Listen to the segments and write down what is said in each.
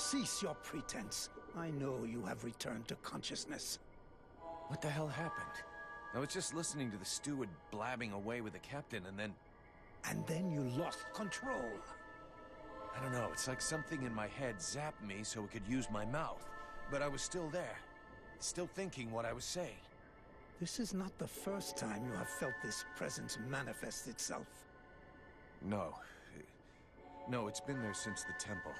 Cease your pretense. I know you have returned to consciousness. What the hell happened? I was just listening to the steward blabbing away with the captain, and then... And then you lost control. I don't know, it's like something in my head zapped me so it could use my mouth. But I was still there. Still thinking what I was saying. This is not the first time you have felt this presence manifest itself. No. No, it's been there since the temple.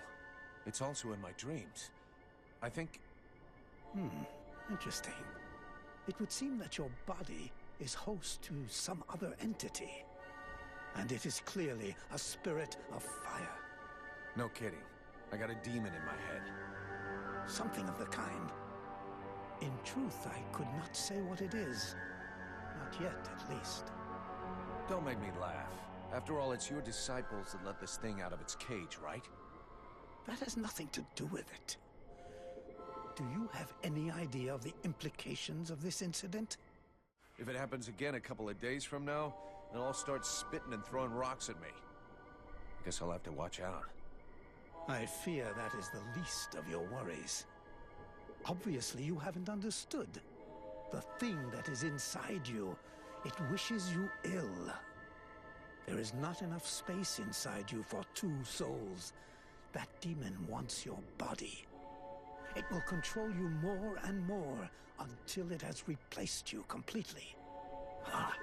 It's also in my dreams. I think... Interesting. It would seem that your body is host to some other entity. And it is clearly a spirit of fire. No kidding. I got a demon in my head. Something of the kind. In truth, I could not say what it is. Not yet, at least. Don't make me laugh. After all, it's your disciples that let this thing out of its cage, right? That has nothing to do with it. Do you have any idea of the implications of this incident? If it happens again a couple of days from now, they'll all start spitting and throwing rocks at me. I guess I'll have to watch out. I fear that is the least of your worries. Obviously, you haven't understood. The thing that is inside you, it wishes you ill. There is not enough space inside you for two souls. That demon wants your body. It will control you more and more until it has replaced you completely. Ha!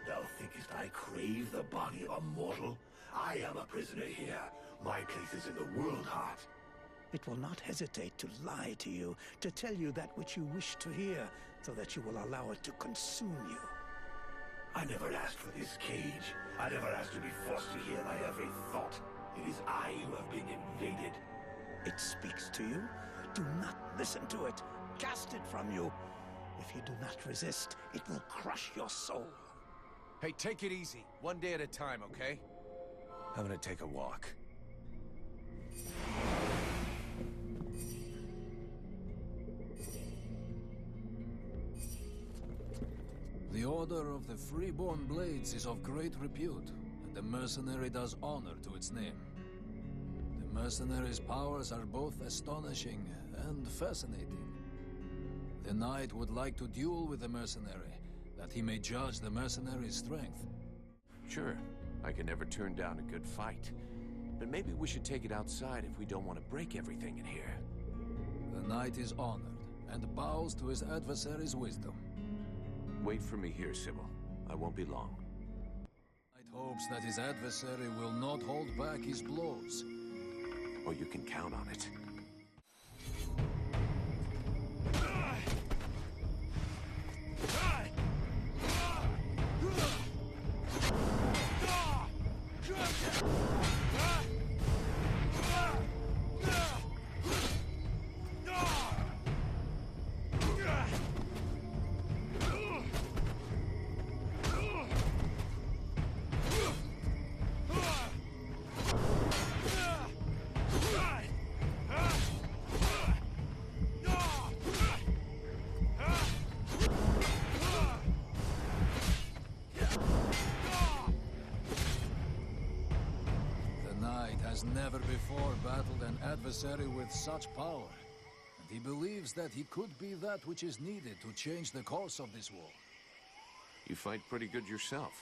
Thou thinkest I crave the body of a mortal? I am a prisoner here. My place is in the world heart. It will not hesitate to lie to you, to tell you that which you wish to hear, so that you will allow it to consume you. I never asked for this cage. I never asked to be forced to hear my every thought. It is I who have been invaded. It speaks to you. Do not listen to it. Cast it from you. If you do not resist, it will crush your soul. Hey, take it easy. One day at a time, okay? I'm gonna take a walk. The Order of the Freeborn Blades is of great repute, and the mercenary does honor to its name. The mercenary's powers are both astonishing and fascinating. The knight would like to duel with the mercenary, that he may judge the mercenary's strength. Sure, I can never turn down a good fight. But maybe we should take it outside if we don't want to break everything in here. The knight is honored, and bows to his adversary's wisdom. Wait for me here, Sybil. I won't be long. The knight hopes that his adversary will not hold back his blows. Oh, you can count on it. Never before battled an adversary with such power, and he believes that he could be that which is needed to change the course of this war. You fight pretty good yourself.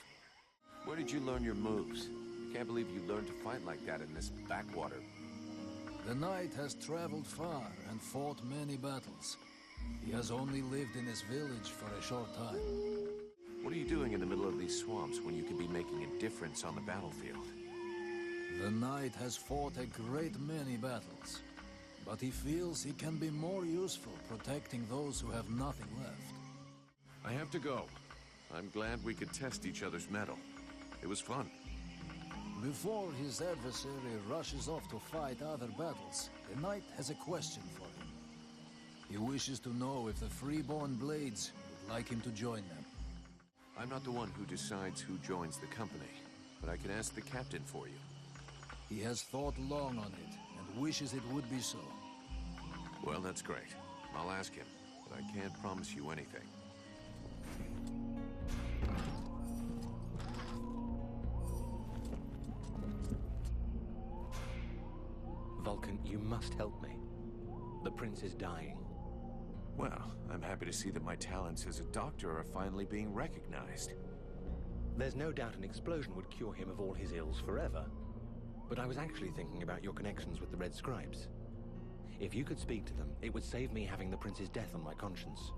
Where did you learn your moves? I can't believe you learned to fight like that in this backwater. The knight has traveled far and fought many battles. He has only lived in his village for a short time. What are you doing in the middle of these swamps when you could be making a difference on the battlefield? The knight has fought a great many battles, but he feels he can be more useful protecting those who have nothing left. I have to go. I'm glad we could test each other's mettle. It was fun. Before his adversary rushes off to fight other battles, the knight has a question for him. He wishes to know if the Freeborn Blades would like him to join them. I'm not the one who decides who joins the company, but I can ask the captain for you. He has thought long on it, and wishes it would be so. Well, that's great. I'll ask him, but I can't promise you anything. Vulcan, you must help me. The prince is dying. Well, I'm happy to see that my talents as a doctor are finally being recognized. There's no doubt an explosion would cure him of all his ills forever. But I was actually thinking about your connections with the Red Scribes. If you could speak to them, it would save me having the prince's death on my conscience.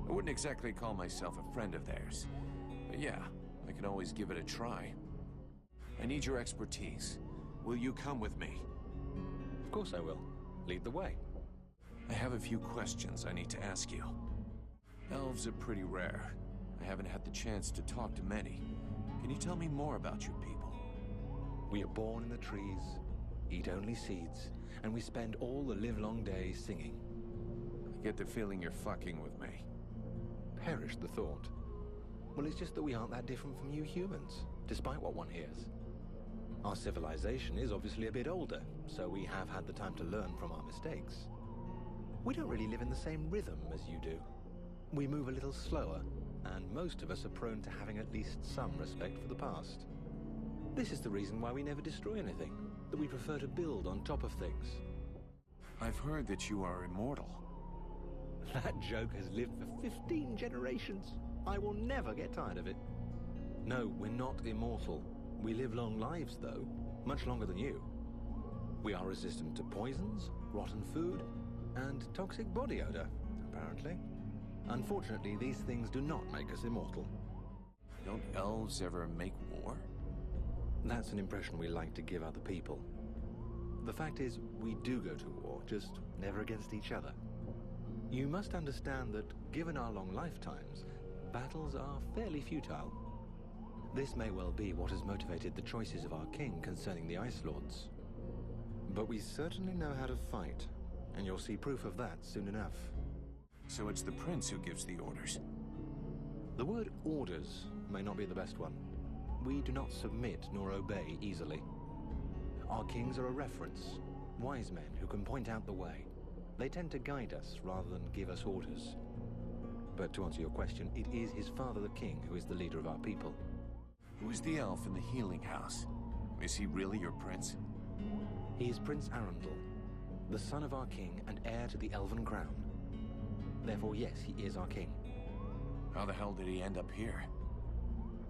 I wouldn't exactly call myself a friend of theirs. But yeah, I can always give it a try. I need your expertise. Will you come with me? Of course I will. Lead the way. I have a few questions I need to ask you. Elves are pretty rare. I haven't had the chance to talk to many. Can you tell me more about your people? We are born in the trees, eat only seeds, and we spend all the livelong day singing. I get the feeling you're fucking with me. Perish the thought. Well, it's just that we aren't that different from you humans, despite what one hears. Our civilization is obviously a bit older, so we have had the time to learn from our mistakes. We don't really live in the same rhythm as you do. We move a little slower, and most of us are prone to having at least some respect for the past. This is the reason why we never destroy anything, that we prefer to build on top of things. I've heard that you are immortal. That joke has lived for 15 generations. I will never get tired of it. No, we're not immortal. We live long lives, though, much longer than you. We are resistant to poisons, rotten food, and toxic body odor, apparently. Unfortunately, these things do not make us immortal. Don't elves ever make war? That's an impression we like to give other people. The fact is, we do go to war, just never against each other. You must understand that, given our long lifetimes, battles are fairly futile. This may well be what has motivated the choices of our king concerning the Ice Lords. But we certainly know how to fight, and you'll see proof of that soon enough. So it's the prince who gives the orders? The word orders may not be the best one. We do not submit nor obey easily. Our kings are a reference, wise men who can point out the way. They tend to guide us rather than give us orders. But to answer your question, it is his father the king who is the leader of our people. Who is the elf in the healing house? Is he really your prince? He is Prince Arundel, the son of our king and heir to the Elven crown. Therefore, yes, he is our king. How the hell did he end up here?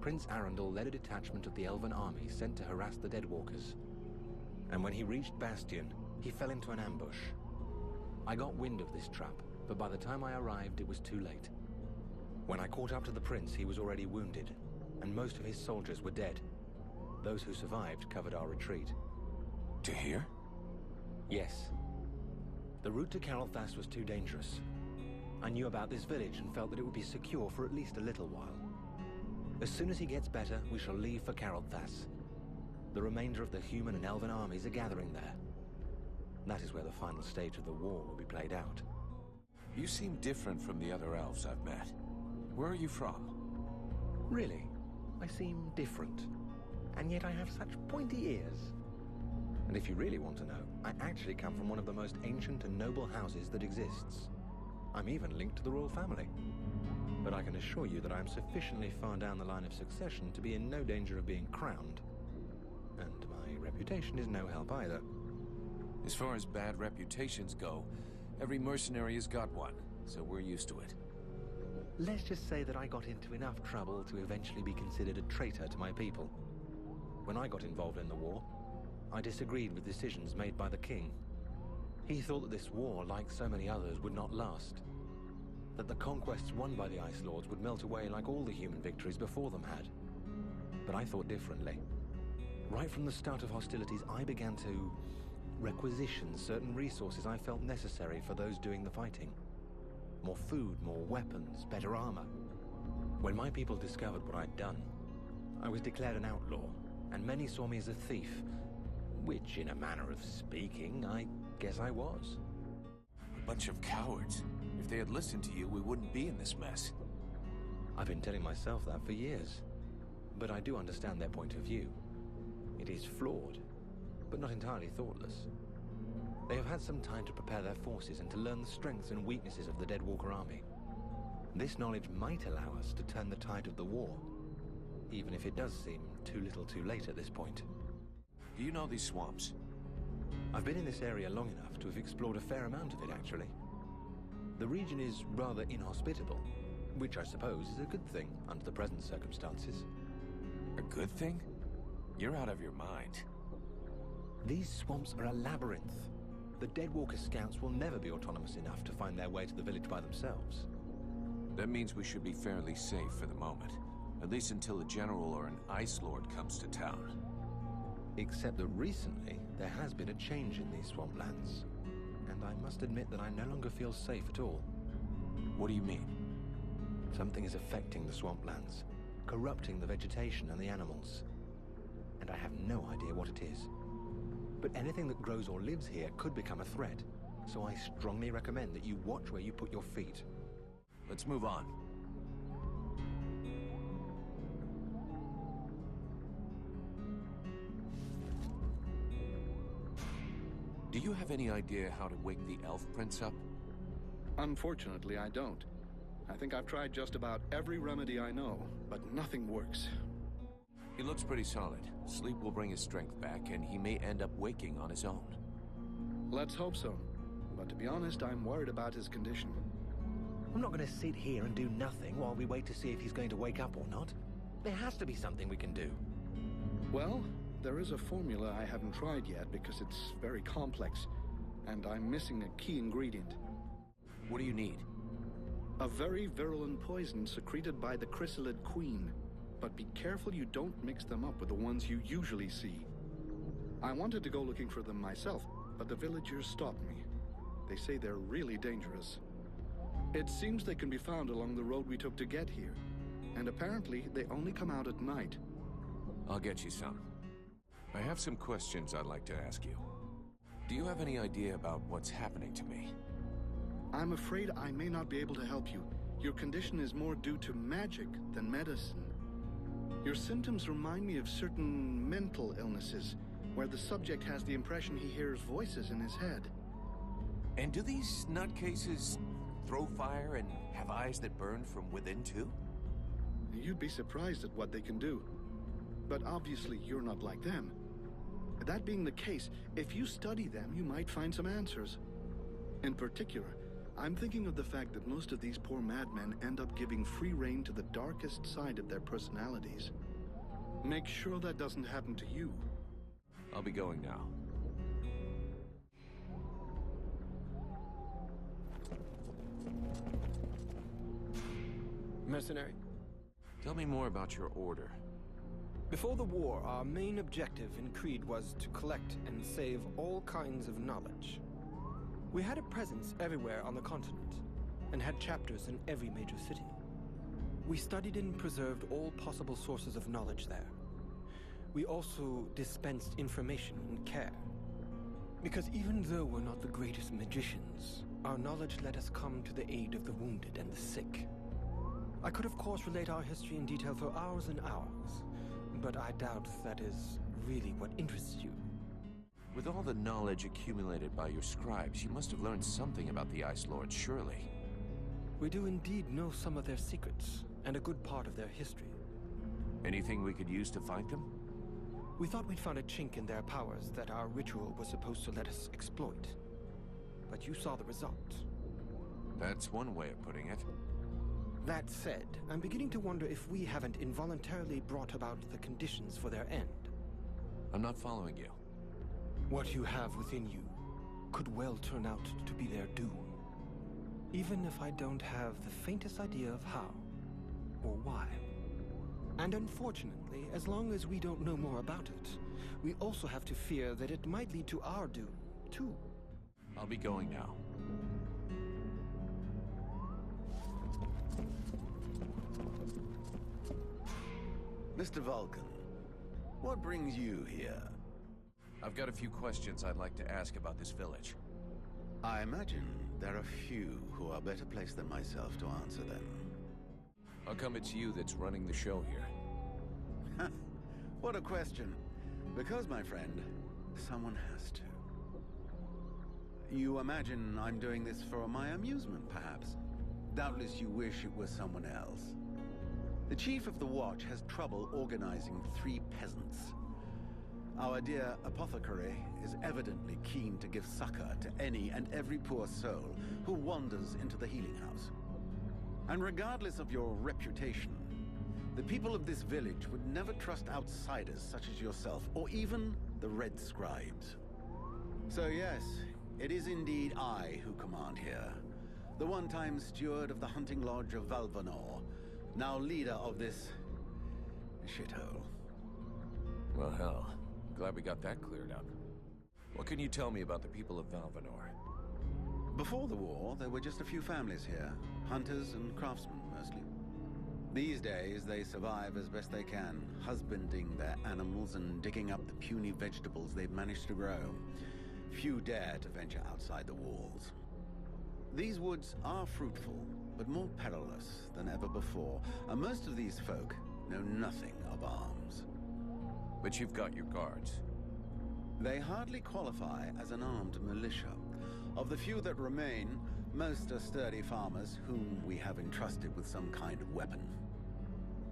Prince Arundel led a detachment of the Elven army sent to harass the Deadwalkers. And when he reached Bastion, he fell into an ambush. I got wind of this trap, but by the time I arrived, it was too late. When I caught up to the prince, he was already wounded, and most of his soldiers were dead. Those who survived covered our retreat. To here? Yes. The route to Carolthas was too dangerous. I knew about this village and felt that it would be secure for at least a little while. As soon as he gets better, we shall leave for Carolthas. The remainder of the human and elven armies are gathering there. That is where the final stage of the war will be played out. You seem different from the other elves I've met. Where are you from? Really? I seem different. And yet I have such pointy ears. And if you really want to know, I actually come from one of the most ancient and noble houses that exists. I'm even linked to the royal family. But I can assure you that I am sufficiently far down the line of succession to be in no danger of being crowned. And my reputation is no help either. As far as bad reputations go, every mercenary has got one, so we're used to it. Let's just say that I got into enough trouble to eventually be considered a traitor to my people. When I got involved in the war, I disagreed with decisions made by the king. He thought that this war, like so many others, would not last. That the conquests won by the Ice Lords would melt away like all the human victories before them had. But I thought differently. Right from the start of hostilities, I began to requisition certain resources I felt necessary for those doing the fighting. More food, more weapons, better armor. When my people discovered what I'd done, I was declared an outlaw, and many saw me as a thief, which, in a manner of speaking, I guess I was. A bunch of cowards. If they had listened to you, we wouldn't be in this mess. I've been telling myself that for years, but I do understand their point of view. It is flawed, but not entirely thoughtless. They have had some time to prepare their forces and to learn the strengths and weaknesses of the Deadwalker army. This knowledge might allow us to turn the tide of the war, even if it does seem too little too late at this point. Do you know these swamps? I've been in this area long enough to have explored a fair amount of it, actually. The region is rather inhospitable, which I suppose is a good thing under the present circumstances. A good thing? You're out of your mind. These swamps are a labyrinth. The Deadwalker scouts will never be autonomous enough to find their way to the village by themselves. That means we should be fairly safe for the moment. At least until a general or an ice lord comes to town. Except that recently, there has been a change in these swamplands. And I must admit that I no longer feel safe at all. What do you mean? Something is affecting the swamplands, corrupting the vegetation and the animals. And I have no idea what it is. But anything that grows or lives here could become a threat. So I strongly recommend that you watch where you put your feet. Let's move on. Do you have any idea how to wake the elf prince up? Unfortunately, I don't. I think I've tried just about every remedy I know, but nothing works. He looks pretty solid. Sleep will bring his strength back, and he may end up waking on his own. Let's hope so. But to be honest, I'm worried about his condition. I'm not going to sit here and do nothing while we wait to see if he's going to wake up or not. There has to be something we can do. Well, there is a formula I haven't tried yet because it's very complex, and I'm missing a key ingredient. What do you need? A very virulent poison secreted by the chrysalid queen. But be careful you don't mix them up with the ones you usually see. I wanted to go looking for them myself, but the villagers stopped me. They say they're really dangerous. It seems they can be found along the road we took to get here, and apparently they only come out at night. I'll get you some. I have some questions I'd like to ask you. Do you have any idea about what's happening to me? I'm afraid I may not be able to help you. Your condition is more due to magic than medicine. Your symptoms remind me of certain mental illnesses, where the subject has the impression he hears voices in his head. And do these nutcases throw fire and have eyes that burn from within too? You'd be surprised at what they can do. But obviously you're not like them. That being the case, if you study them, you might find some answers. In particular, I'm thinking of the fact that most of these poor madmen end up giving free rein to the darkest side of their personalities. Make sure that doesn't happen to you. I'll be going now. Mercenary? Tell me more about your order. Before the war, our main objective in Creed was to collect and save all kinds of knowledge. We had a presence everywhere on the continent, and had chapters in every major city. We studied and preserved all possible sources of knowledge there. We also dispensed information and care. Because even though we're not the greatest magicians, our knowledge let us come to the aid of the wounded and the sick. I could of course relate our history in detail for hours and hours, but I doubt that is really what interests you. With all the knowledge accumulated by your scribes, you must have learned something about the Ice Lords, surely. We do indeed know some of their secrets, and a good part of their history. Anything we could use to fight them? We thought we'd found a chink in their powers that our ritual was supposed to let us exploit. But you saw the result. That's one way of putting it. That said, I'm beginning to wonder if we haven't involuntarily brought about the conditions for their end. I'm not following you. What you have within you could well turn out to be their doom. Even if I don't have the faintest idea of how or why. And unfortunately, as long as we don't know more about it, we also have to fear that it might lead to our doom, too. I'll be going now. Mr. Vulcan, what brings you here? I've got a few questions I'd like to ask about this village. I imagine there are few who are better placed than myself to answer them. How come it's you that's running the show here? What a question. Because, my friend, someone has to. You imagine I'm doing this for my amusement, perhaps? Doubtless you wish it was someone else. The chief of the watch has trouble organizing 3 peasants. Our dear apothecary is evidently keen to give succor to any and every poor soul who wanders into the healing house. And regardless of your reputation, the people of this village would never trust outsiders such as yourself, or even the Red Scribes. So yes, it is indeed I who command here. The one-time steward of the hunting lodge of Valvanor, now leader of this shithole. Well, hell. Glad we got that cleared up. What can you tell me about the people of Valvanor? Before the war, there were just a few families here. Hunters and craftsmen, mostly. These days, they survive as best they can, husbanding their animals and digging up the puny vegetables they've managed to grow. Few dare to venture outside the walls. These woods are fruitful, but more perilous than ever before, and most of these folk know nothing of arms. But you've got your guards. They hardly qualify as an armed militia. Of the few that remain, most are sturdy farmers whom we have entrusted with some kind of weapon.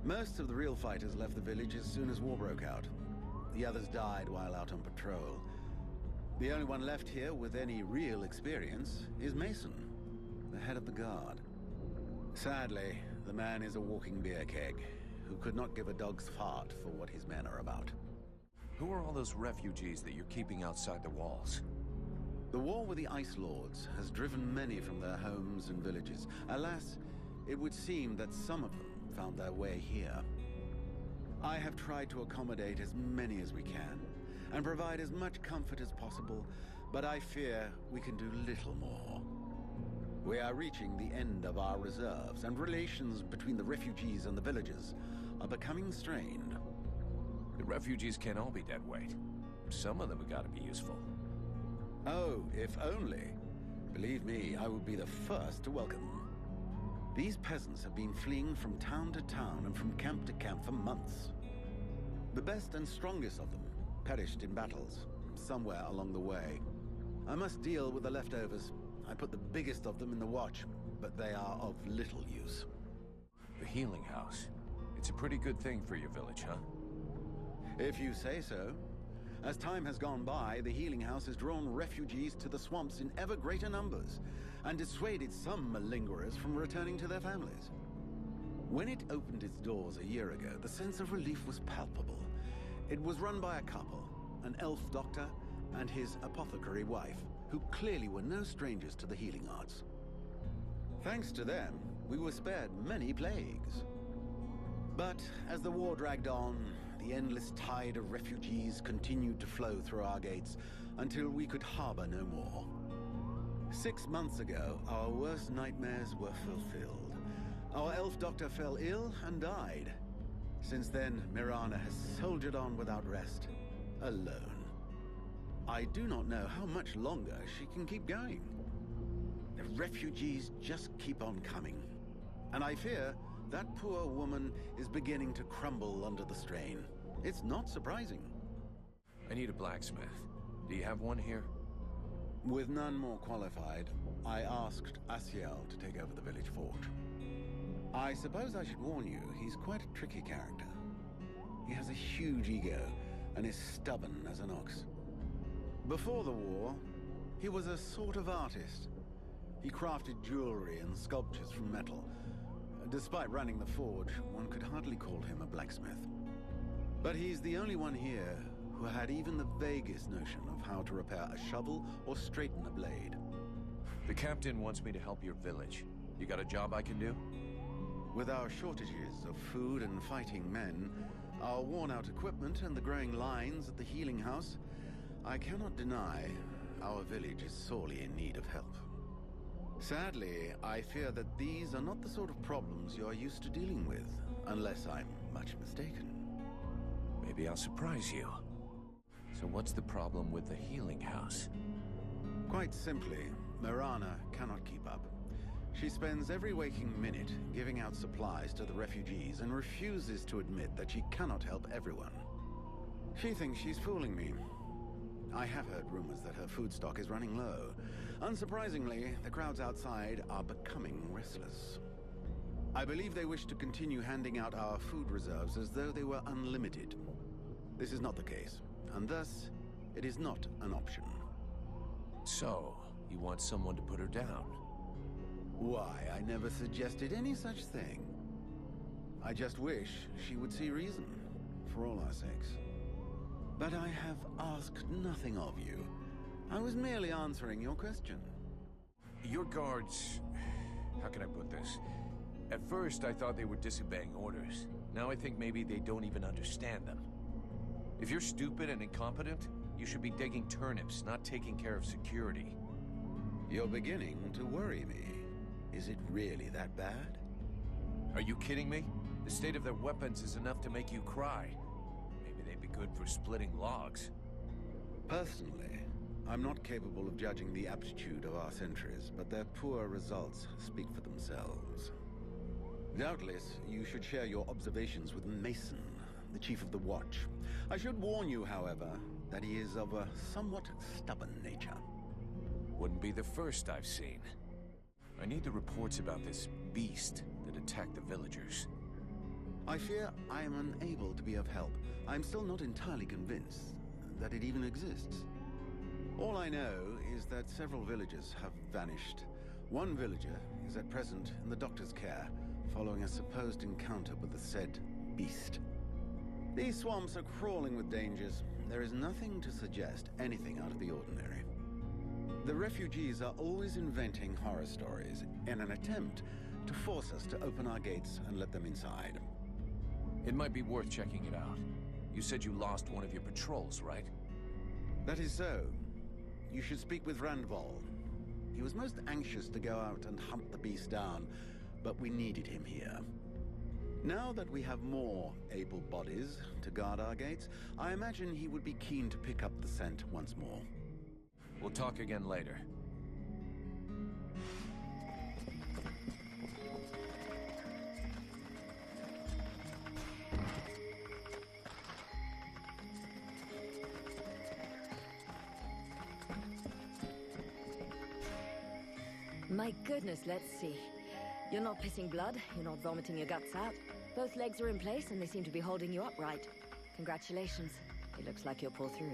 Most of the real fighters left the village as soon as war broke out. The others died while out on patrol. The only one left here with any real experience is Mason, the head of the guard. Sadly, the man is a walking beer keg, who could not give a dog's fart for what his men are about. Who are all those refugees that you're keeping outside the walls? The war with the Ice Lords has driven many from their homes and villages. Alas, it would seem that some of them found their way here. I have tried to accommodate as many as we can, and provide as much comfort as possible, but I fear we can do little more. We are reaching the end of our reserves, and relations between the refugees and the villagers are becoming strained. The refugees can't all be dead weight. Some of them have got to be useful. Oh, if only. Believe me, I would be the first to welcome them. These peasants have been fleeing from town to town and from camp to camp for months. The best and strongest of them perished in battles, somewhere along the way. I must deal with the leftovers. I put the biggest of them in the watch, but they are of little use. The healing house. It's a pretty good thing for your village, huh? If you say so. As time has gone by, the healing house has drawn refugees to the swamps in ever greater numbers, and dissuaded some malingerers from returning to their families. When it opened its doors a year ago, the sense of relief was palpable. It was run by a couple, an elf doctor and his apothecary wife, who clearly were no strangers to the healing arts. Thanks to them, we were spared many plagues. But as the war dragged on, the endless tide of refugees continued to flow through our gates until we could harbor no more. 6 months ago, our worst nightmares were fulfilled. Our elf doctor fell ill and died. Since then, Mirana has soldiered on without rest, alone. I do not know how much longer she can keep going. The refugees just keep on coming. And I fear that poor woman is beginning to crumble under the strain. It's not surprising. I need a blacksmith. Do you have one here? With none more qualified, I asked Asiel to take over the village forge. I suppose I should warn you, he's quite a tricky character. He has a huge ego and is stubborn as an ox. Before the war, he was a sort of artist. He crafted jewelry and sculptures from metal. Despite running the forge, one could hardly call him a blacksmith. But he's the only one here who had even the vaguest notion of how to repair a shovel or straighten a blade. The captain wants me to help your village. You got a job I can do? With our shortages of food and fighting men, our worn-out equipment and the growing lines at the healing house, I cannot deny our village is sorely in need of help. Sadly, I fear that these are not the sort of problems you are used to dealing with, unless I'm much mistaken. Maybe I'll surprise you. So what's the problem with the healing house? Quite simply, Mirana cannot keep up. She spends every waking minute giving out supplies to the refugees and refuses to admit that she cannot help everyone. She thinks she's fooling me. I have heard rumors that her food stock is running low. Unsurprisingly, the crowds outside are becoming restless. I believe they wish to continue handing out our food reserves as though they were unlimited. This is not the case. and thus, it is not an option. So, you want someone to put her down? Why, I never suggested any such thing. I just wish she would see reason, for all our sakes. But I have asked nothing of you. I was merely answering your question. Your guards... How can I put this? At first, I thought they were disobeying orders. Now I think maybe they don't even understand them. If you're stupid and incompetent, you should be digging turnips, not taking care of security. You're beginning to worry me. Is it really that bad? Are you kidding me? The state of their weapons is enough to make you cry. Maybe they'd be good for splitting logs. Personally, I'm not capable of judging the aptitude of our sentries, but their poor results speak for themselves. Doubtless, you should share your observations with Mason, the chief of the watch. I should warn you, however, that he is of a somewhat stubborn nature. Wouldn't be the first I've seen. I need the reports about this beast that attacked the villagers. I fear I am unable to be of help. I'm still not entirely convinced that it even exists. All I know is that several villagers have vanished. One villager is at present in the doctor's care, following a supposed encounter with the said beast. These swamps are crawling with dangers. There is nothing to suggest anything out of the ordinary. The refugees are always inventing horror stories in an attempt to force us to open our gates and let them inside. It might be worth checking it out. You said you lost one of your patrols, right? That is so. You should speak with Randval. He was most anxious to go out and hunt the beast down, but we needed him here. Now that we have more able bodies to guard our gates, I imagine he would be keen to pick up the scent once more. We'll talk again later. My goodness, let's see. You're not pissing blood, you're not vomiting your guts out. Both legs are in place and they seem to be holding you upright. Congratulations. It looks like you'll pull through.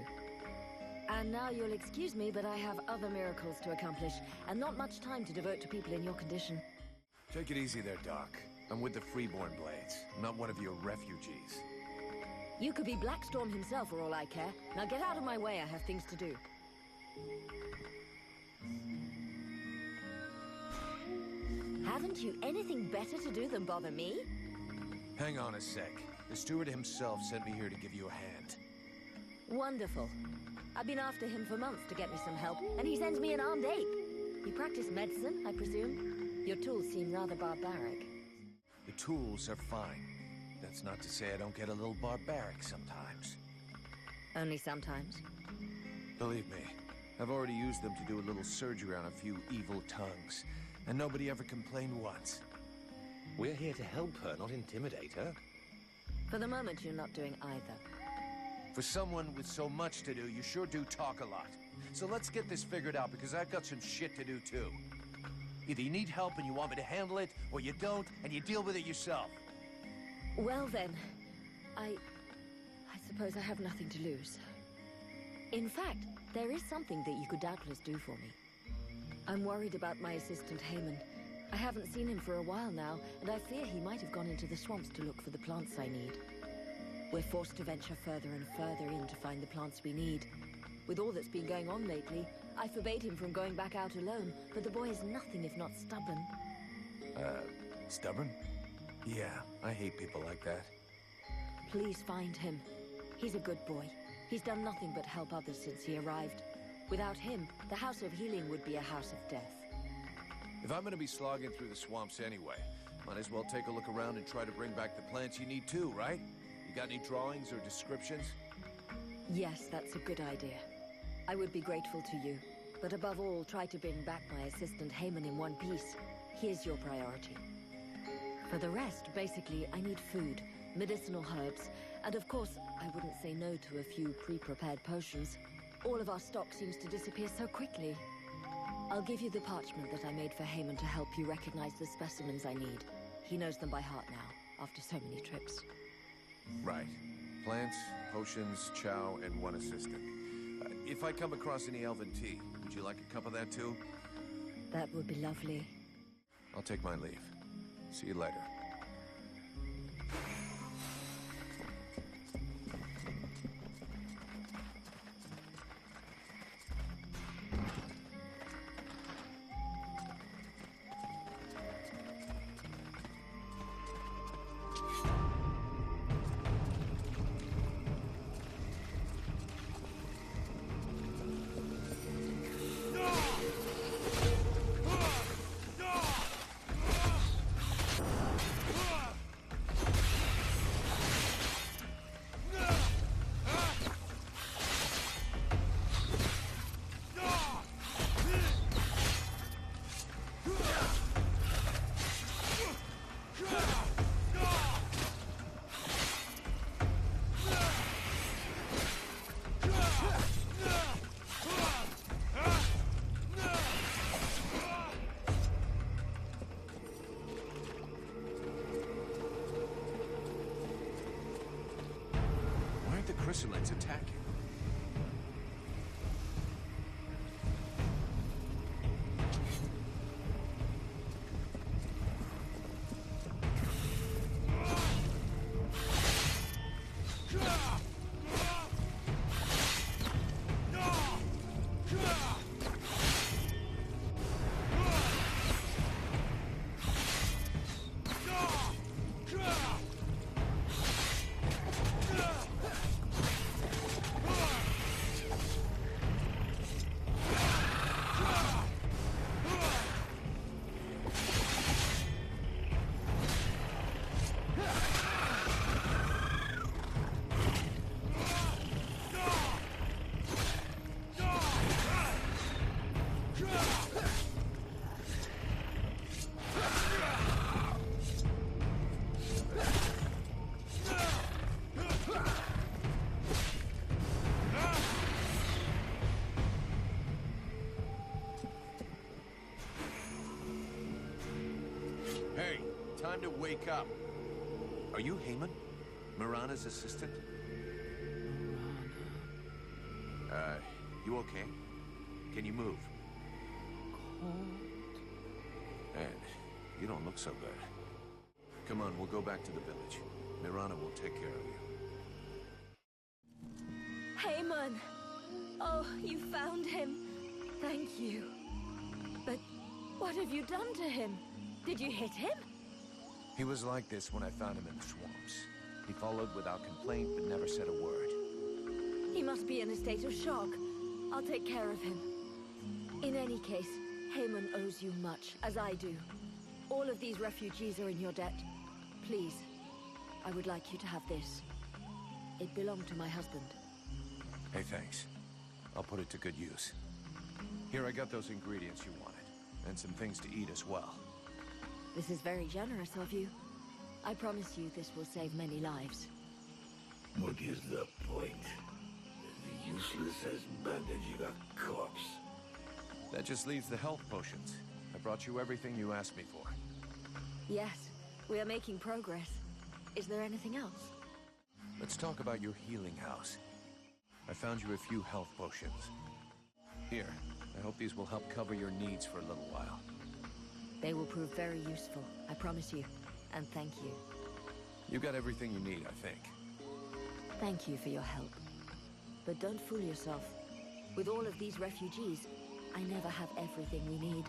And now you'll excuse me, but I have other miracles to accomplish, and not much time to devote to people in your condition. Take it easy there, Doc. I'm with the Freeborn Blades, not one of your refugees. You could be Blackstorm himself for all I care. Now get out of my way, I have things to do. Haven't you anything better to do than bother me? Hang on a sec. The steward himself sent me here to give you a hand. Wonderful. I've been after him for months to get me some help, and he sends me an armed ape. You practice medicine, I presume? Your tools seem rather barbaric. The tools are fine. That's not to say I don't get a little barbaric sometimes. Only sometimes. Believe me, I've already used them to do a little surgery on a few evil tongues, and nobody ever complained once. We're here to help her, not intimidate her. For the moment, you're not doing either. For someone with so much to do, you sure do talk a lot. So let's get this figured out, because I've got some shit to do too. Either you need help and you want me to handle it, or you don't, and you deal with it yourself. Well then, I suppose I have nothing to lose. In fact, there is something that you could doubtless do for me. I'm worried about my assistant Haman. I haven't seen him for a while now, and I fear he might have gone into the swamps to look for the plants I need. We're forced to venture further and further in to find the plants we need. With all that's been going on lately, I forbade him from going back out alone, but the boy is nothing if not stubborn. Stubborn? Yeah, I hate people like that. Please find him. He's a good boy. He's done nothing but help others since he arrived. Without him, the House of Healing would be a house of death. If I'm gonna be slogging through the swamps anyway, might as well take a look around and try to bring back the plants you need too, right? You got any drawings or descriptions? Yes, that's a good idea. I would be grateful to you. But above all, try to bring back my assistant Haman in one piece. He is your priority. For the rest, basically, I need food, medicinal herbs, and of course, I wouldn't say no to a few pre-prepared potions. All of our stock seems to disappear so quickly. I'll give you the parchment that I made for Haman to help you recognize the specimens I need. He knows them by heart now, after so many trips. Right. Plants, potions, chow, and one assistant. If I come across any elven tea, would you like a cup of that too? That would be lovely. I'll take my leave. See you later. Chrysalids attacking. Time to wake up. Are you Heyman? Mirana's assistant? You okay? Can you move? Man, you don't look so good. Come on, we'll go back to the village. Mirana will take care of you. Heyman! Oh, you found him. Thank you. But what have you done to him? Did you hit him? He was like this when I found him in the swamps. He followed without complaint, but never said a word. He must be in a state of shock. I'll take care of him. In any case, Heyman owes you much, as I do. All of these refugees are in your debt. Please, I would like you to have this. It belonged to my husband. Hey, thanks. I'll put it to good use. Here, I got those ingredients you wanted, and some things to eat as well. This is very generous of you. I promise you this will save many lives. What is the point? As useless as bandaging a corpse. That just leaves the health potions. I brought you everything you asked me for. Yes, we are making progress. Is there anything else? Let's talk about your healing house. I found you a few health potions. Here, I hope these will help cover your needs for a little while. They will prove very useful, I promise you. And thank you. You got everything you need, I think. Thank you for your help. But don't fool yourself. With all of these refugees, I never have everything we need.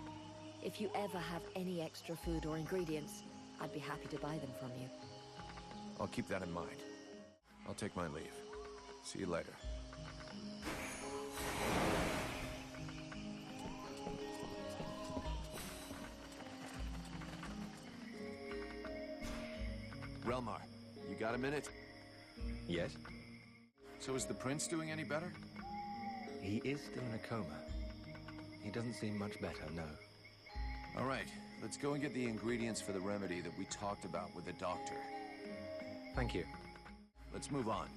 If you ever have any extra food or ingredients, I'd be happy to buy them from you. I'll keep that in mind. I'll take my leave. See you later. Relmar, you got a minute? Yes? So is the prince doing any better? He is still in a coma. He doesn't seem much better, no. All right, let's go and get the ingredients for the remedy that we talked about with the doctor. Thank you. Let's move on.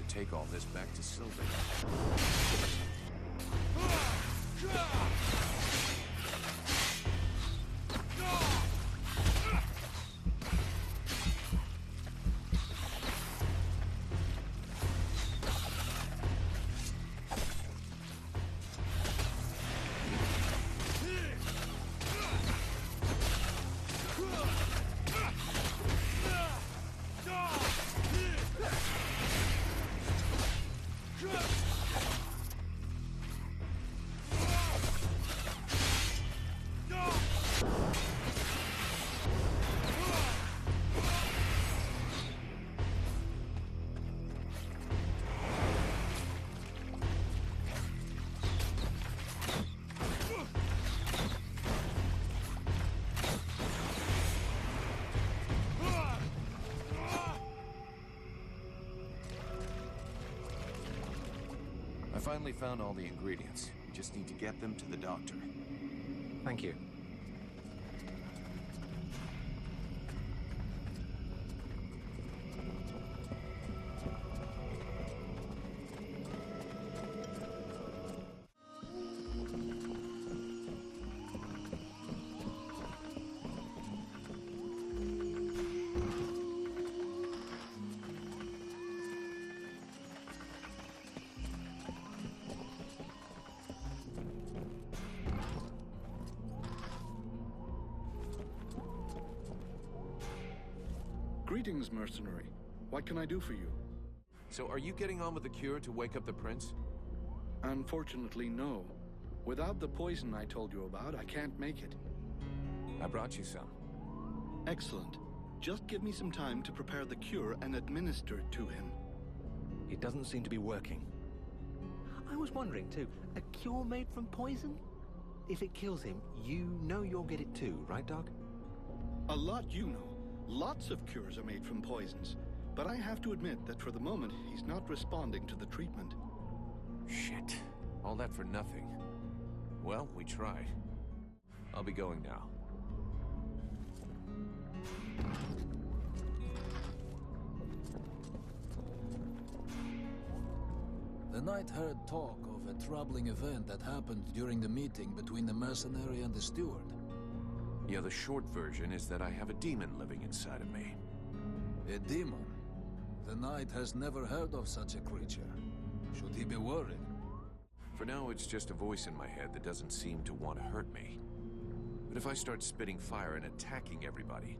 Take all this back to Sylvan. I finally found all the ingredients. We just need to get them to the doctor. Thank you. Greetings, mercenary. What can I do for you? So are you getting on with the cure to wake up the prince? Unfortunately, no. Without the poison I told you about, I can't make it. I brought you some. Excellent. Just give me some time to prepare the cure and administer it to him. It doesn't seem to be working. I was wondering, too, a cure made from poison? If it kills him, you know you'll get it too, right, Doc? A lot you know. Lots of cures are made from poisons, but I have to admit that for the moment, he's not responding to the treatment. Shit. All that for nothing. Well, we tried. I'll be going now. The knight heard talk of a troubling event that happened during the meeting between the mercenary and the steward. Yeah, the short version is that I have a demon living inside of me. A demon? The knight has never heard of such a creature. Should he be worried? For now, it's just a voice in my head that doesn't seem to want to hurt me. But if I start spitting fire and attacking everybody,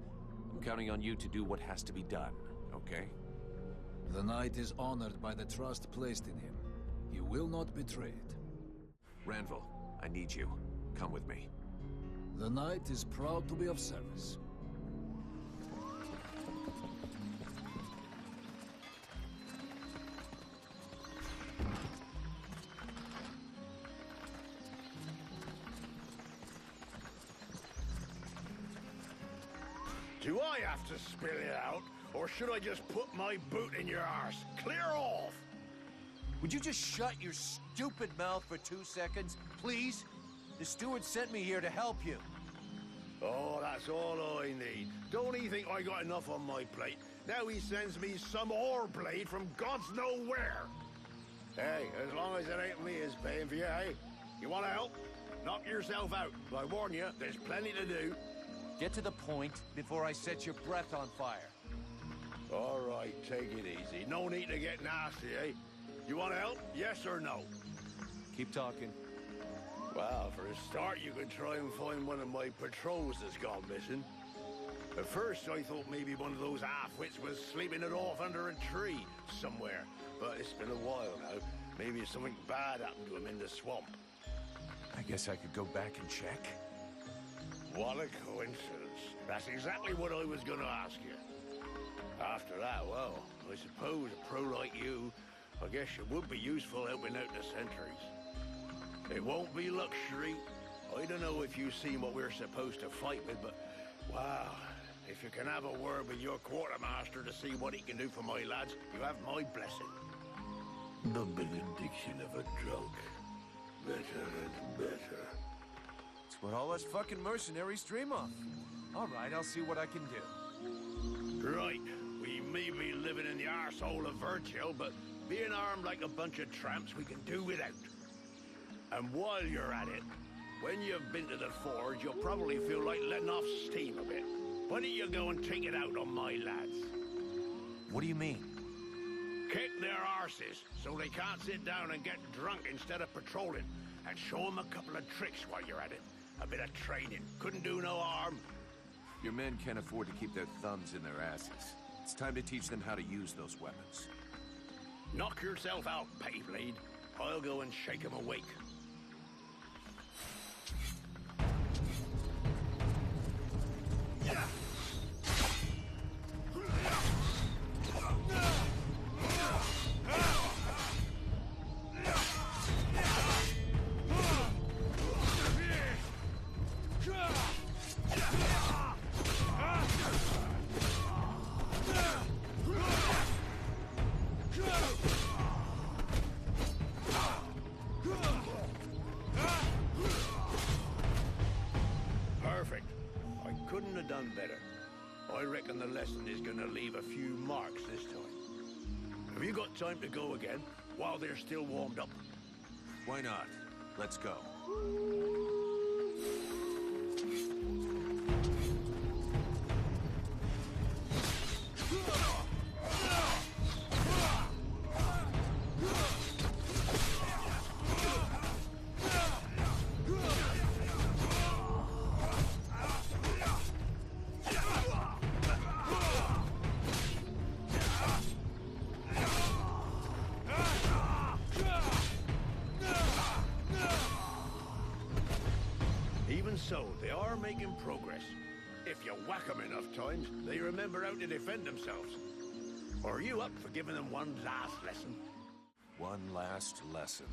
I'm counting on you to do what has to be done, okay? The knight is honored by the trust placed in him. He will not betray it. Ranville, I need you. Come with me. The knight is proud to be of service. Do I have to spill it out, or should I just put my boot in your arse? Clear off! Would you just shut your stupid mouth for 2 seconds, please? The steward sent me here to help you. Oh, that's all I need. Don't he think I got enough on my plate? Now he sends me some ore blade from God's know where. Hey, as long as it ain't me is paying for you, hey? You want to help? Knock yourself out. I warn you, there's plenty to do. Get to the point before I set your breath on fire. All right, take it easy. No need to get nasty, eh? You want help? Yes or no? Keep talking. Well, for a start, you could try and find one of my patrols that's gone missing. At first, I thought maybe one of those half-wits was sleeping it off under a tree somewhere. But it's been a while now. Maybe something bad happened to him in the swamp. I guess I could go back and check. What a coincidence. That's exactly what I was going to ask you. After that, well, I suppose a pro like you, I guess it would be useful helping out the sentries. It won't be luxury. I don't know if you've seen what we're supposed to fight with, but, wow, if you can have a word with your quartermaster to see what he can do for my lads, you have my blessing. The benediction of a drunk. Better and better. It's what all us fucking mercenaries dream of. All right, I'll see what I can do. Right. We may be living in the arsehole of Virgil, but being armed like a bunch of tramps, we can do without. And while you're at it, when you've been to the forge, you'll probably feel like letting off steam a bit. Why don't you go and take it out on my lads? What do you mean? Kick their arses so they can't sit down and get drunk instead of patrolling. And show them a couple of tricks while you're at it. A bit of training. Couldn't do no harm. Your men can't afford to keep their thumbs in their asses. It's time to teach them how to use those weapons. Knock yourself out, Payblade. I'll go and shake them awake. Perfect. I couldn't have done better. I reckon the lesson is gonna leave a few marks this time. Have you got time to go again, while they're still warmed up? Why not? Let's go. Even so, they are making progress. If you whack them enough times, they remember how to defend themselves. Are you up for giving them one last lesson? One last lesson.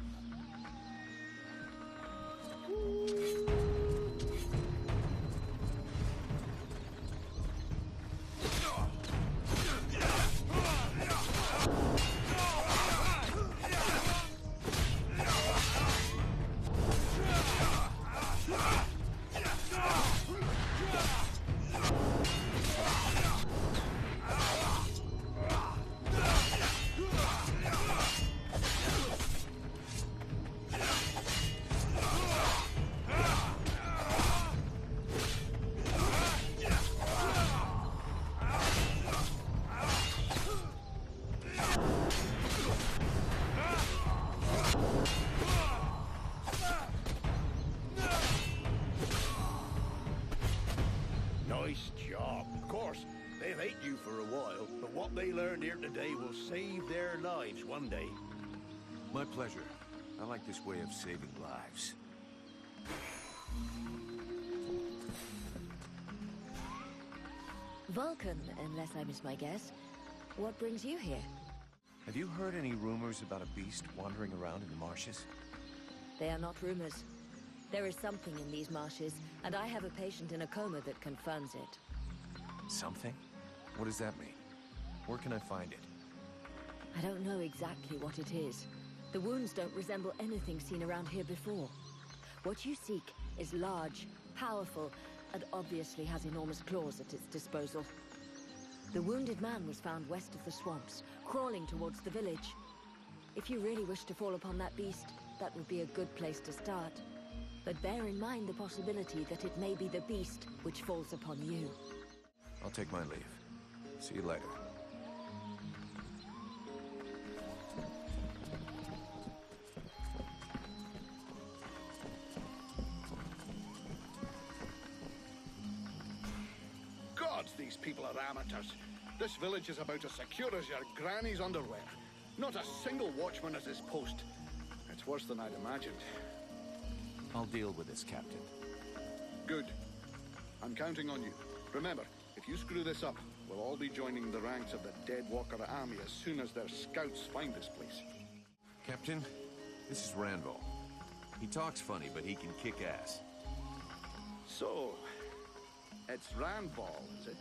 Nice job. Of course, they've hate you for a while, but what they learned here today will save their lives one day. My pleasure. I like this way of saving lives. Vulcan, unless I miss my guess. What brings you here? Have you heard any rumors about a beast wandering around in the marshes? They are not rumors. There is something in these marshes, and I have a patient in a coma that confirms it. Something? What does that mean? Where can I find it? I don't know exactly what it is. The wounds don't resemble anything seen around here before. What you seek is large, powerful, and obviously has enormous claws at its disposal. The wounded man was found west of the swamps, crawling towards the village. If you really wish to fall upon that beast, that would be a good place to start. But bear in mind the possibility that it may be the beast which falls upon you. I'll take my leave. See you later. Gods, these people are amateurs. This village is about as secure as your granny's underwear. Not a single watchman at his post. It's worse than I'd imagined. I'll deal with this, Captain. Good. I'm counting on you. Remember, if you screw this up, we'll all be joining the ranks of the Dead Walker army as soon as their scouts find this place. Captain, this is Randall. He talks funny, but he can kick ass. So, it's Randball, is it?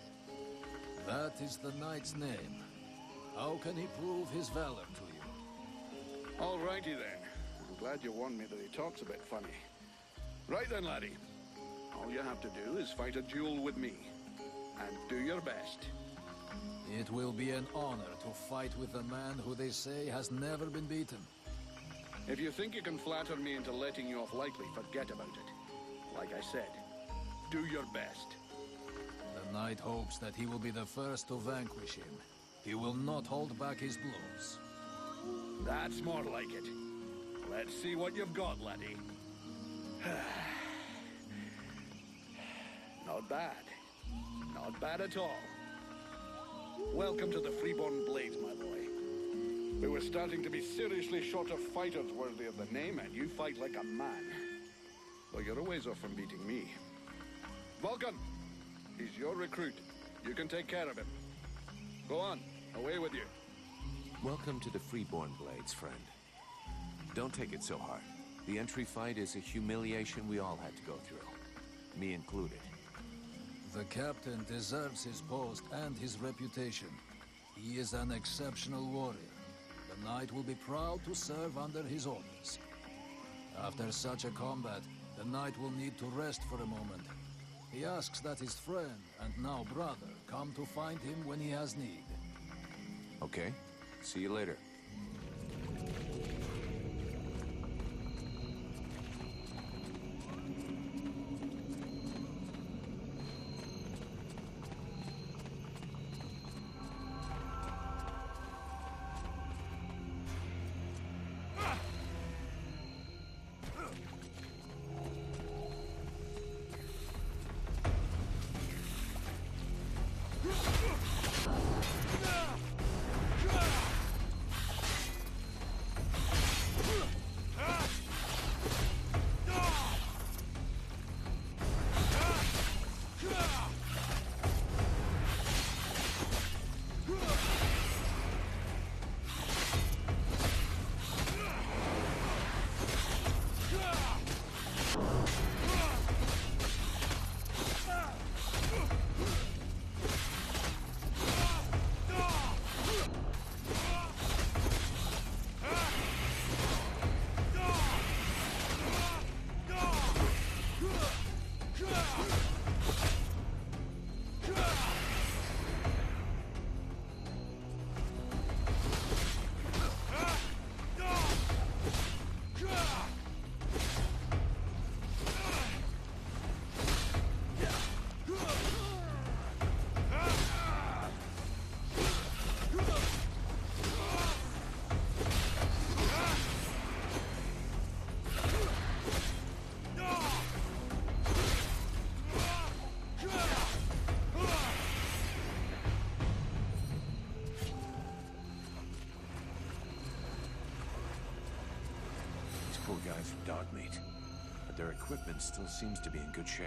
That is the knight's name. How can he prove his valor to you? Alrighty then. I'm glad you warned me that he talks a bit funny. Right then, laddie. All you have to do is fight a duel with me. And do your best. It will be an honor to fight with a man who they say has never been beaten. If you think you can flatter me into letting you off lightly, forget about it. Like I said, do your best. The knight hopes that he will be the first to vanquish him. He will not hold back his blows. That's more like it. Let's see what you've got, laddie. Not bad. Not bad at all. Welcome to the Freeborn Blades, my boy. We were starting to be seriously short of fighters worthy of the name, and you fight like a man. Well, you're a ways off from beating me. Vulcan! He's your recruit. You can take care of him. Go on. Away with you. Welcome to the Freeborn Blades, friend. Don't take it so hard. The entry fight is a humiliation we all had to go through. Me included. The captain deserves his post and his reputation. He is an exceptional warrior. The knight will be proud to serve under his orders. After such a combat, the knight will need to rest for a moment. He asks that his friend, and now brother, come to find him when he has need. Okay. See you later. Poor guys are dog meat, but their equipment still seems to be in good shape.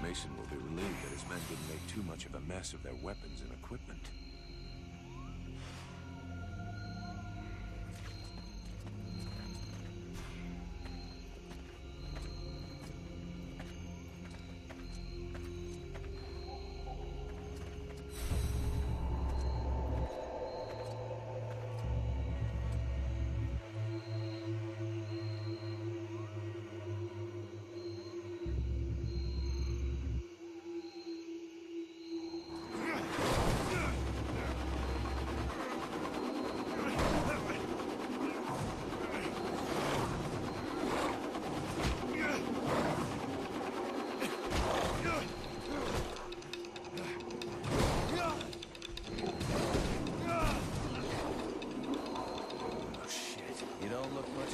Mason will be relieved that his men didn't make too much of a mess of their weapons and equipment.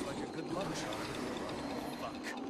like a good luck charm. Fuck.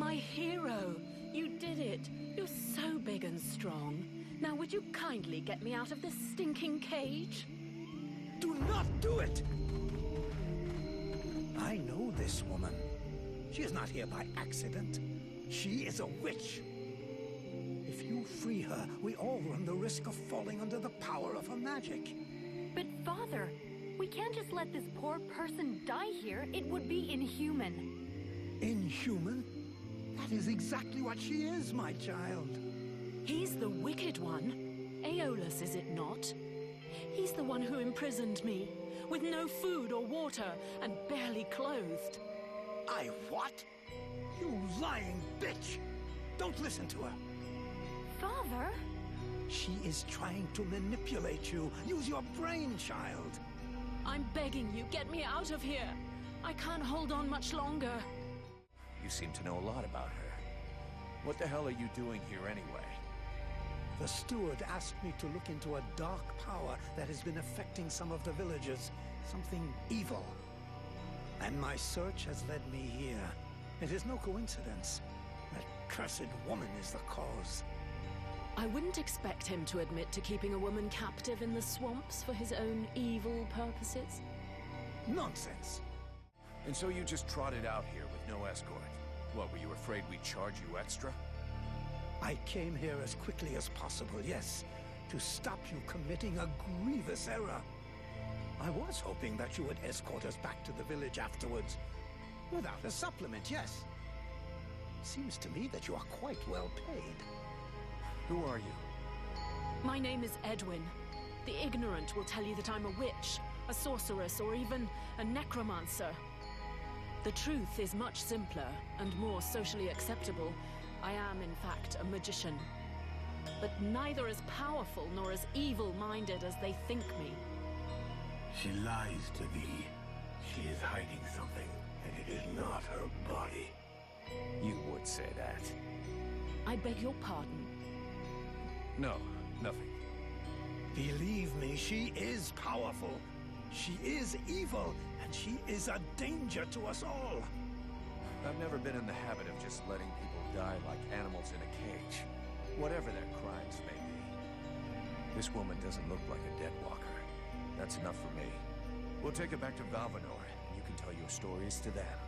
My hero! You did it! You're so big and strong. Now would you kindly get me out of this stinking cage? Do not do it! I know this woman. She is not here by accident. She is a witch. If you free her, we all run the risk of falling under the power of her magic. But Father, we can't just let this poor person die here. It would be inhuman. Inhuman? That is exactly what she is, my child. He's the wicked one. Aeolus, is it not? He's the one who imprisoned me, with no food or water, and barely clothed. I what? You lying bitch! Don't listen to her. Father? She is trying to manipulate you. Use your brain, child. I'm begging you, get me out of here. I can't hold on much longer. You seem to know a lot about her. What the hell are you doing here anyway? The steward asked me to look into a dark power that has been affecting some of the villagers. Something evil. And my search has led me here. It is no coincidence. That cursed woman is the cause. I wouldn't expect him to admit to keeping a woman captive in the swamps for his own evil purposes. Nonsense. And so you just trotted out here with no escort? What, were you afraid we'd charge you extra? I came here as quickly as possible, yes, to stop you committing a grievous error. I was hoping that you would escort us back to the village afterwards. Without a supplement, yes. Seems to me that you are quite well paid. Who are you? My name is Edwin. The ignorant will tell you that I'm a witch, a sorceress, or even a necromancer. The truth is much simpler and more socially acceptable. I am, in fact, a magician. But neither as powerful nor as evil-minded as they think me. She lies to thee. She is hiding something, and it is not her body. You would say that. I beg your pardon. No, nothing. Believe me, she is powerful. She is evil, and she is a danger to us all. I've never been in the habit of just letting people die like animals in a cage, whatever their crimes may be. This woman doesn't look like a dead walker. That's enough for me. We'll take her back to Valvanor, and you can tell your stories to them.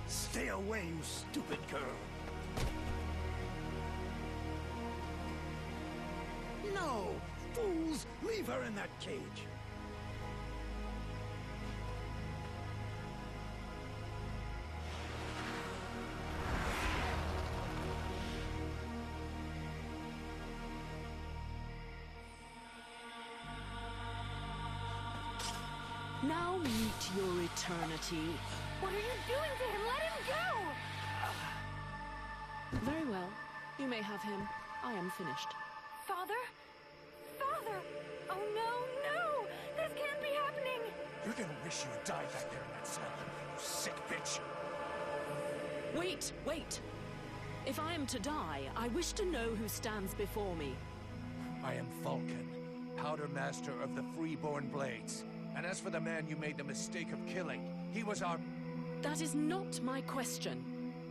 Stay away, you stupid girl. No! Fools! Leave her in that cage! Now meet your eternity. What are you doing to him? Let him go! Very well. You may have him. I am finished. Father? Father! Oh, no, no! This can't be happening! You're gonna wish you had died back there in that cell, you sick bitch! Wait, wait! If I am to die, I wish to know who stands before me. I am Vulcan, Powder Master of the Freeborn Blades. And as for the man you made the mistake of killing, he was our... That is not my question.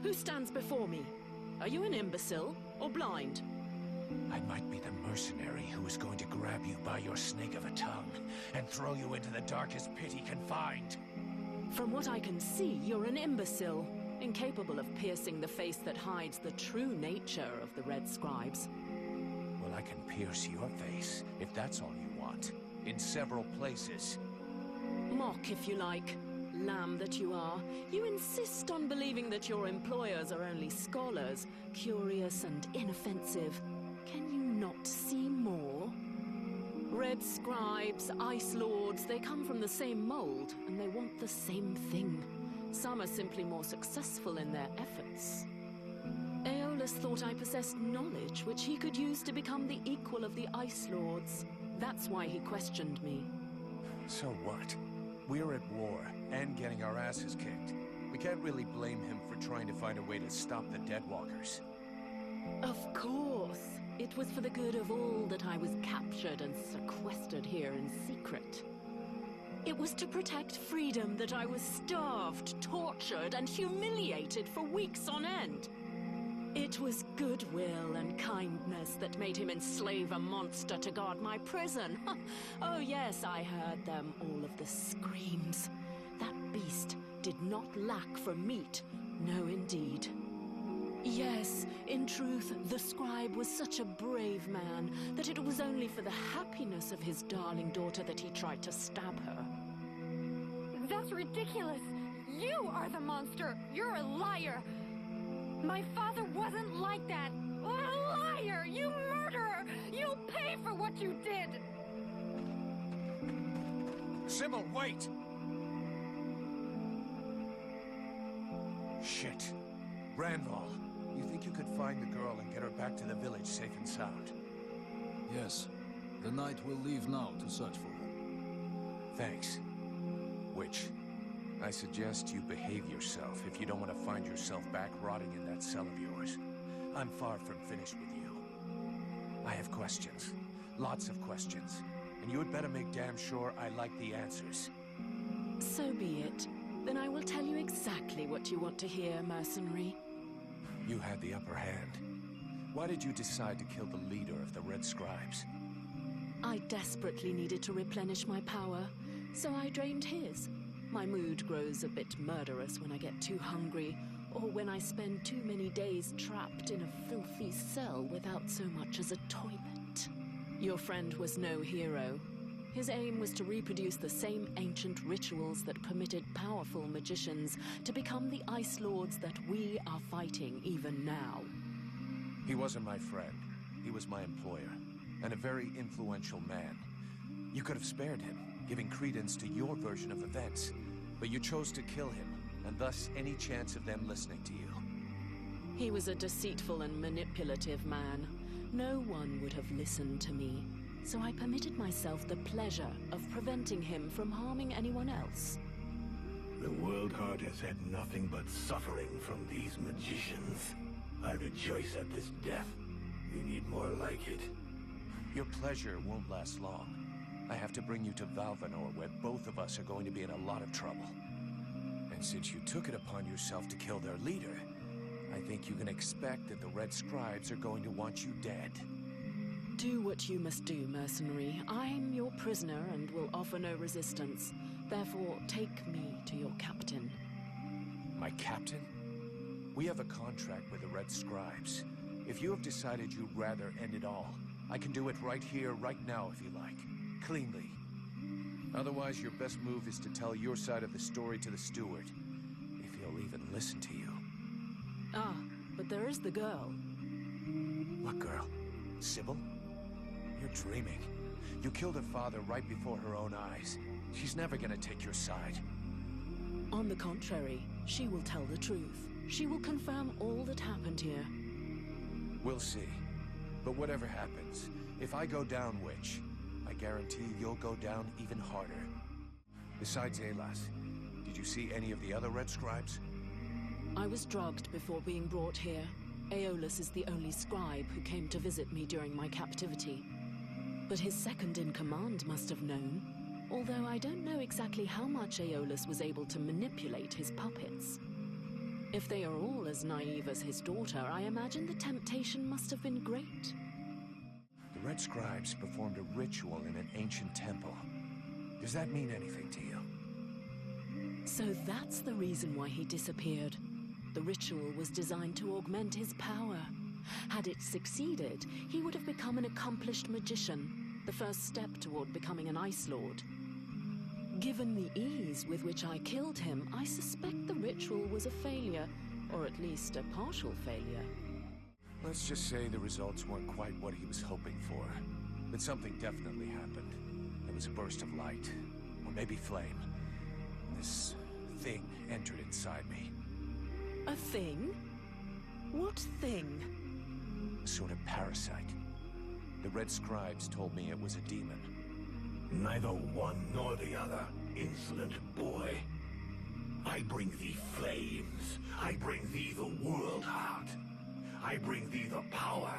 Who stands before me? Are you an imbecile or blind? I might be the mercenary who is going to grab you by your snake of a tongue and throw you into the darkest pit he can find. From what I can see, you're an imbecile, incapable of piercing the face that hides the true nature of the Red Scribes. Well, I can pierce your face, if that's all you want, in several places. Mock, if you like. Lamb that you are. You insist on believing that your employers are only scholars, curious and inoffensive. Can you not see more? Red Scribes, Ice Lords, they come from the same mold, and they want the same thing. Some are simply more successful in their efforts. Aeolus thought I possessed knowledge which he could use to become the equal of the Ice Lords. That's why he questioned me. So what? We're at war, and getting our asses kicked. We can't really blame him for trying to find a way to stop the Deadwalkers. Of course. It was for the good of all that I was captured and sequestered here in secret. It was to protect freedom that I was starved, tortured, and humiliated for weeks on end. It was goodwill and kindness that made him enslave a monster to guard my prison. Oh yes, I heard them, all of the screams. That beast did not lack for meat. No, indeed. Yes, in truth, the scribe was such a brave man that it was only for the happiness of his darling daughter that he tried to stab her. That's ridiculous. You are the monster. You're a liar. My father wasn't like that. What a liar! You murderer! You'll pay for what you did! Sybil, wait! Shit. Randall, you think you could find the girl and get her back to the village safe and sound? Yes. The knight will leave now to search for her. Thanks. Which, I suggest you behave yourself if you don't want to find yourself back rotting in that cell of yours. I'm far from finished with you. I have questions. Lots of questions. And you had better make damn sure I like the answers. So be it. Then I will tell you exactly what you want to hear, mercenary. You had the upper hand. Why did you decide to kill the leader of the Red Scribes? I desperately needed to replenish my power, so I drained his. My mood grows a bit murderous when I get too hungry, or when I spend too many days trapped in a filthy cell without so much as a toilet. Your friend was no hero. His aim was to reproduce the same ancient rituals that permitted powerful magicians to become the Ice Lords that we are fighting even now. He wasn't my friend. He was my employer. and a very influential man. You could have spared him, giving credence to your version of events, but you chose to kill him, and thus any chance of them listening to you. He was a deceitful and manipulative man. No one would have listened to me, so I permitted myself the pleasure of preventing him from harming anyone else. The World Heart has had nothing but suffering from these magicians. I rejoice at this death. We need more like it. Your pleasure won't last long. I have to bring you to Valvanor, where both of us are going to be in a lot of trouble. And since you took it upon yourself to kill their leader, I think you can expect that the Red Scribes are going to want you dead. Do what you must do, mercenary. I'm your prisoner and will offer no resistance. Therefore, take me to your captain. My captain? We have a contract with the Red Scribes. If you have decided you'd rather end it all, I can do it right here, right now, if you like. Cleanly. Otherwise, your best move is to tell your side of the story to the steward, if he'll even listen to you. Ah, but there is the girl. What girl? Sybil? You're dreaming. You killed her father right before her own eyes. She's never gonna take your side. On the contrary, she will tell the truth. She will confirm all that happened here. We'll see. But whatever happens, if I go down witch, I guarantee you'll go down even harder. Besides Alas, did you see any of the other Red Scribes? I was drugged before being brought here. Aeolus is the only scribe who came to visit me during my captivity. But his second-in-command must have known, although I don't know exactly how much Aeolus was able to manipulate his puppets. If they are all as naive as his daughter, I imagine the temptation must have been great. The Red Scribes performed a ritual in an ancient temple. Does that mean anything to you? So that's the reason why he disappeared. The ritual was designed to augment his power. Had it succeeded, he would have become an accomplished magician, the first step toward becoming an Ice Lord. Given the ease with which I killed him, I suspect the ritual was a failure, or at least a partial failure. Let's just say the results weren't quite what he was hoping for. But something definitely happened. There was a burst of light, or maybe flame. This thing entered inside me. A thing? What thing? A sort of parasite. The Red Scribes told me it was a demon. Neither one nor the other, insolent boy. I bring thee flames. I bring thee the World Heart. I bring thee the power,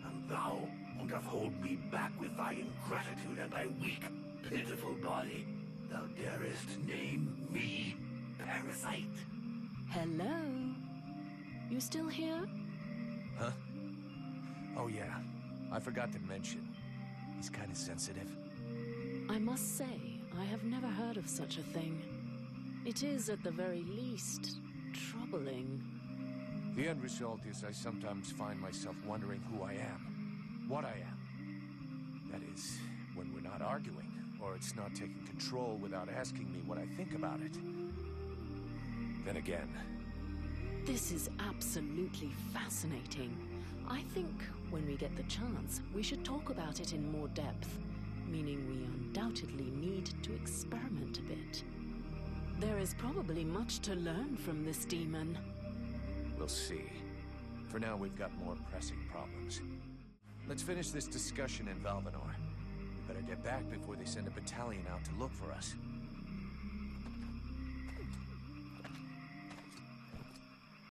and thou wouldst hold me back with thy ingratitude and thy weak, pitiful body. Thou darest name me parasite. Hello? You still here? Huh? Oh yeah, I forgot to mention. He's kind of sensitive. I must say, I have never heard of such a thing. It is, at the very least, troubling. The end result is I sometimes find myself wondering who I am. What I am. That is, when we're not arguing, or it's not taking control without asking me what I think about it. Then again... This is absolutely fascinating. I think, when we get the chance, we should talk about it in more depth. Meaning we undoubtedly need to experiment a bit. There is probably much to learn from this demon. We'll see. For now, we've got more pressing problems. Let's finish this discussion in Valvanor. We better get back before they send a battalion out to look for us.